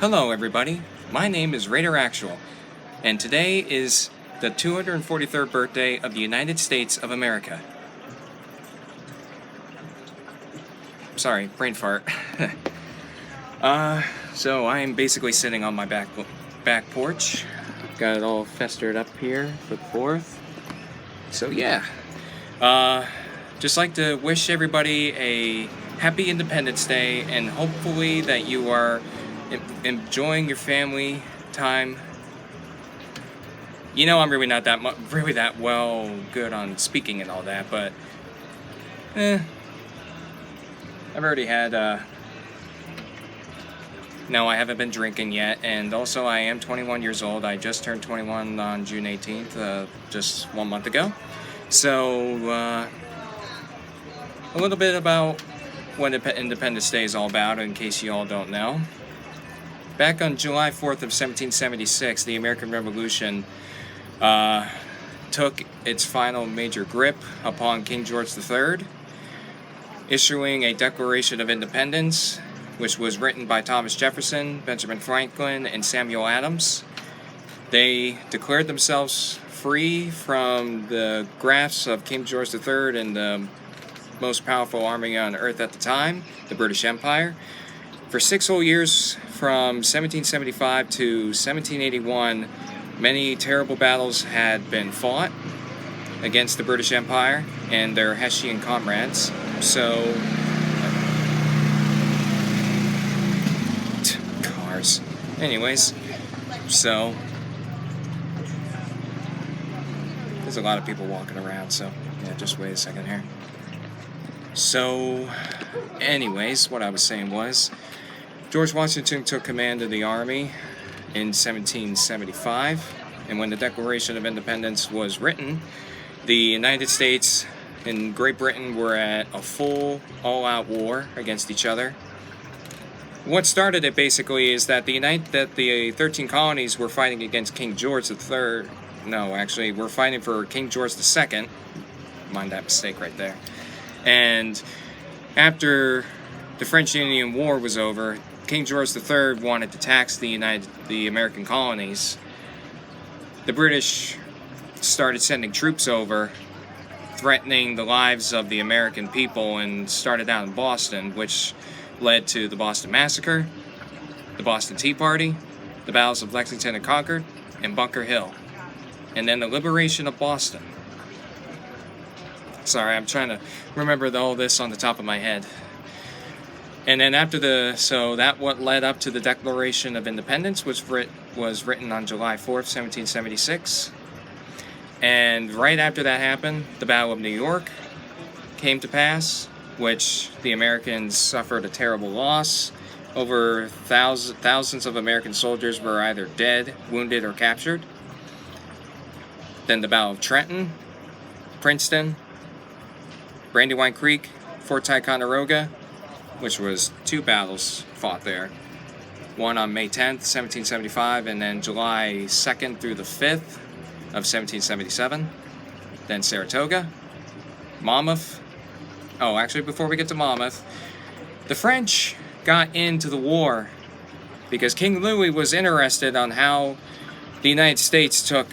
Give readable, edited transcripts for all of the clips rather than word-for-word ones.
Hello everybody, my name is RAIDER Actual, and today is the 243rd birthday of the United States of America. Sorry, brain fart. So I'm basically sitting on my back porch. Got it all festered up here for the 4th. So yeah, just like to wish everybody a happy Independence Day, and hopefully that you are enjoying your family time. You know, I'm really not that good on speaking and all that, but I've already had no, I haven't been drinking yet, and also I am 21 years old. I just turned 21 on June 18th, just 1 month ago. So a little bit about what Independence Day is all about, in case you all don't know. Back on July 4th of 1776, the American Revolution took its final major grip upon King George III, issuing a Declaration of Independence, which was written by Thomas Jefferson, Benjamin Franklin, and Samuel Adams. They declared themselves free from the grasp of King George III and the most powerful army on earth at the time, the British Empire. For 6 whole years, from 1775 to 1781, many terrible battles had been fought against the British Empire and their Hessian comrades. So, cars. Anyways, so there's a lot of people walking around, so yeah, just wait a second here. So, anyways, what I was saying was, George Washington took command of the army in 1775, and when the Declaration of Independence was written, the United States and Great Britain were at a full, all-out war against each other. What started it basically is that the 13 colonies were fighting against King George III. No, actually, we're fighting for King George II. Mind that mistake right there. And after the French-Indian War was over, King George III wanted to tax the American colonies. The British started sending troops over, threatening the lives of the American people, and started out in Boston, which led to the Boston Massacre, the Boston Tea Party, the battles of Lexington and Concord, and Bunker Hill, and then the liberation of Boston. Sorry, I'm trying to remember all this on the top of my head. And then what led up to the Declaration of Independence was written on July 4th, 1776. And right after that happened, the Battle of New York came to pass, which the Americans suffered a terrible loss. Over thousands of American soldiers were either dead, wounded, or captured. Then the Battle of Trenton, Princeton, Brandywine Creek, Fort Ticonderoga, which was 2 battles fought there. One on May 10th, 1775, and then July 2nd through the 5th of 1777. Then Saratoga, Monmouth. Oh, actually, before we get to Monmouth, the French got into the war because King Louis was interested on how the United States took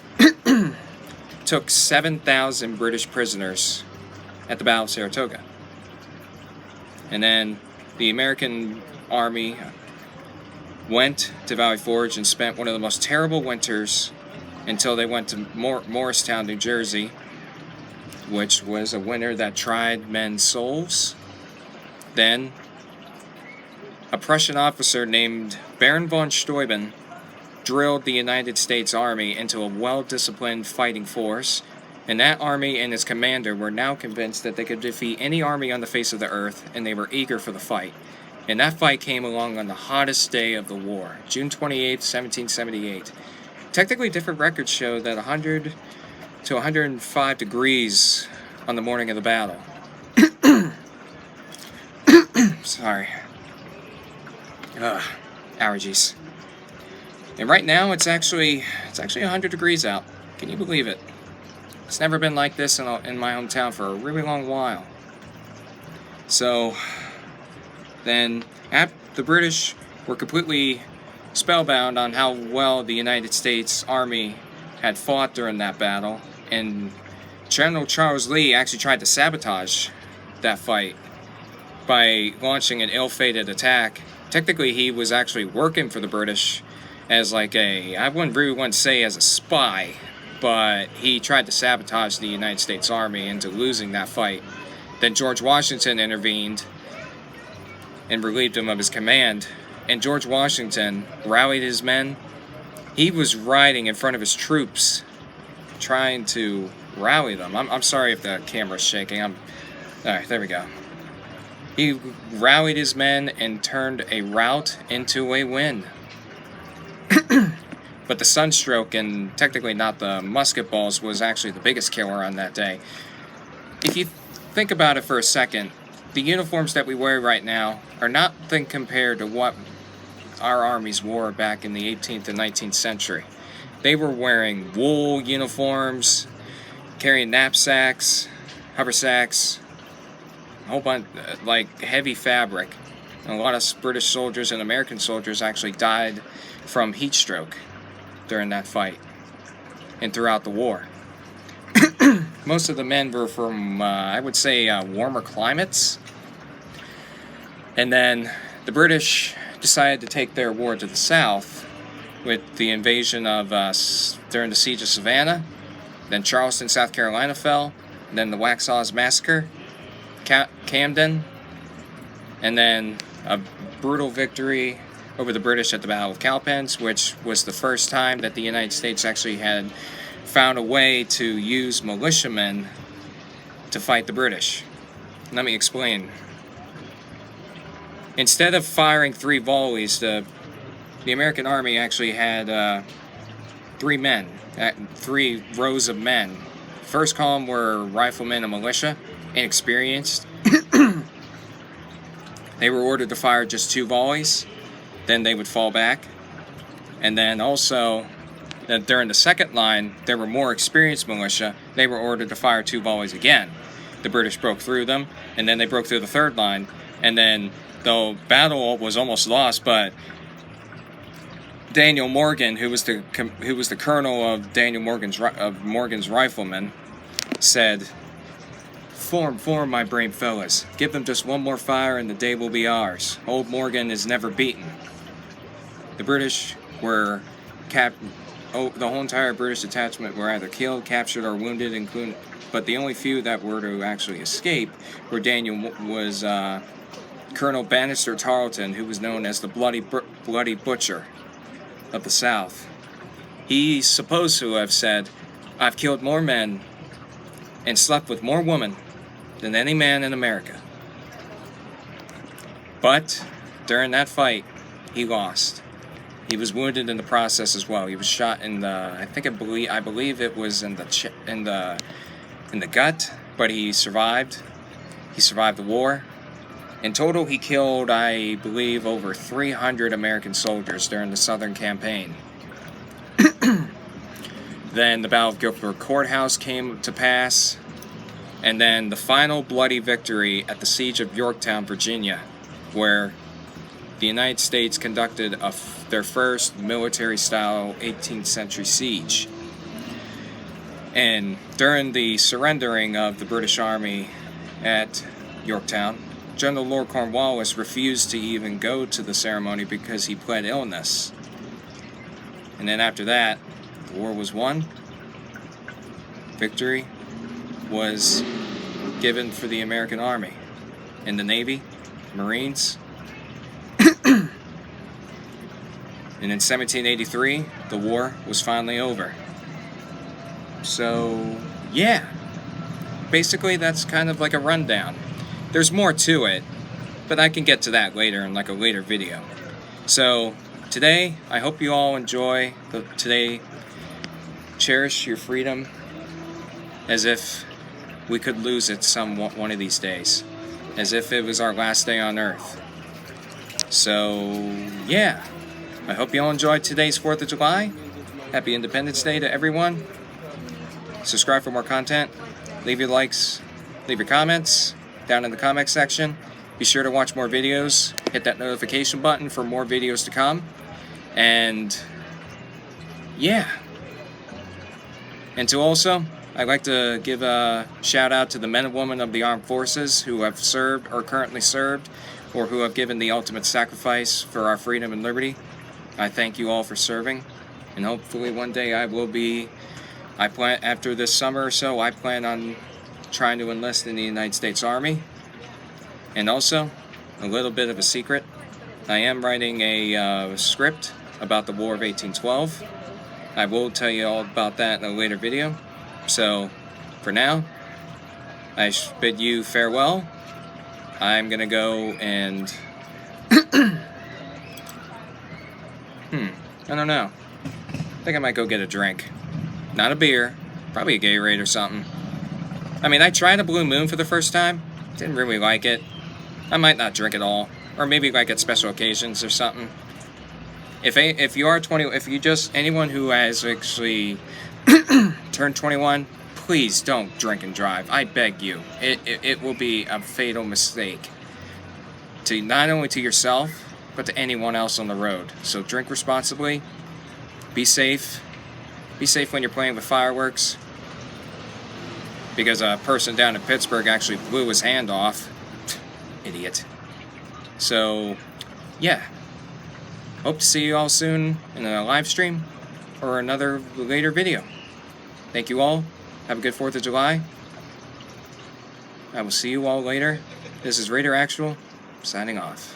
7,000 British prisoners at the Battle of Saratoga. And then the American army went to Valley Forge and spent one of the most terrible winters until they went to Morristown, New Jersey, which was a winter that tried men's souls. Then a Prussian officer named Baron von Steuben drilled the United States Army into a well-disciplined fighting force, and that army and its commander were now convinced that they could defeat any army on the face of the earth, and they were eager for the fight. And that fight came along on the hottest day of the war, June 28th, 1778. Technically, different records show that 100 to 105 degrees on the morning of the battle. Sorry. Allergies. And right now, it's actually 100 degrees out. Can you believe it? It's never been like this in my hometown for a really long while. So then the British were completely spellbound on how well the United States Army had fought during that battle, and General Charles Lee actually tried to sabotage that fight by launching an ill-fated attack. Technically, he was actually working for the British as like I wouldn't really want to say as a spy, but he tried to sabotage the United States Army into losing that fight. Then George Washington intervened and relieved him of his command, and George Washington rallied his men. He was riding in front of his troops, trying to rally them. I'm sorry if the camera's shaking. Alright, there we go. He rallied his men and turned a rout into a win. But the sunstroke, and technically not the musket balls, was actually the biggest killer on that day. If you think about it for a second, the uniforms that we wear right now are nothing compared to what our armies wore back in the 18th and 19th century. They were wearing wool uniforms, carrying knapsacks, haversacks, a whole bunch, like heavy fabric. And a lot of British soldiers and American soldiers actually died from heat stroke during that fight and throughout the war. Most of the men were from, I would say, warmer climates. And then the British decided to take their war to the south with the invasion of during the Siege of Savannah. Then Charleston, South Carolina fell. Then the Waxhaws Massacre, Camden, and then a brutal victory over the British at the Battle of Cowpens, which was the first time that the United States actually had found a way to use militiamen to fight the British. Let me explain. Instead of firing 3 volleys, the American Army actually had 3 rows of men. First column were riflemen and militia, inexperienced. They were ordered to fire just 2 volleys, then they would fall back. And then also, during the second line, there were more experienced militia. They were ordered to fire 2 volleys again. The British broke through them, and then they broke through the third line. And then the battle was almost lost, but Daniel Morgan, who was the colonel of Morgan's riflemen, said, Form, my brave fellas. Give them just one more fire and the day will be ours. Old Morgan is never beaten." The British were the whole entire British detachment were either killed, captured, or wounded, but the only few that were to actually escape were Colonel Bannister Tarleton, who was known as the Bloody Butcher of the South. He's supposed to have said, "I've killed more men and slept with more women than any man in America." But during that fight, he lost. He was wounded in the process as well. He was shot in the, I believe it was in the gut, but he survived. He survived the war. In total, he killed, I believe, over 300 American soldiers during the Southern Campaign. Then the Battle of Guilford Courthouse came to pass, and then the final bloody victory at the Siege of Yorktown, Virginia, where the United States conducted their first military-style 18th century siege. And during the surrendering of the British Army at Yorktown, General Lord Cornwallis refused to even go to the ceremony because he pled illness. And then after that, the war was won. Victory was given for the American Army and the Navy, Marines. And in 1783, the war was finally over. So, yeah. Basically, that's kind of like a rundown. There's more to it, but I can get to that later in like a later video. So, today, I hope you all enjoy today. Cherish your freedom as if we could lose it one of these days. As if it was our last day on Earth. So, yeah. I hope you all enjoyed today's 4th of July. Happy Independence Day to everyone. Subscribe for more content. Leave your likes, leave your comments down in the comment section. Be sure to watch more videos. Hit that notification button for more videos to come. And yeah. And to also, I'd like to give a shout out to the men and women of the armed forces who have served or currently served, or who have given the ultimate sacrifice for our freedom and liberty. I thank you all for serving, and hopefully one day after this summer or so, I plan on trying to enlist in the United States Army. And also, a little bit of a secret, I am writing a script about the War of 1812. I will tell you all about that in a later video. So, for now, I bid you farewell. I'm gonna go and... I don't know. I think I might go get a drink. Not a beer. Probably a Gatorade or something. I mean, I tried a Blue Moon for the first time. Didn't really like it. I might not drink at all. Or maybe like at special occasions or something. If you are 20, anyone who has actually turned 21, please don't drink and drive. I beg you. It will be a fatal mistake. To not only to yourself, but to anyone else on the road. So drink responsibly. Be safe. Be safe when you're playing with fireworks. Because a person down in Pittsburgh actually blew his hand off. Idiot. So, yeah. Hope to see you all soon in a live stream or another later video. Thank you all. Have a good 4th of July. I will see you all later. This is Raider Actual, signing off.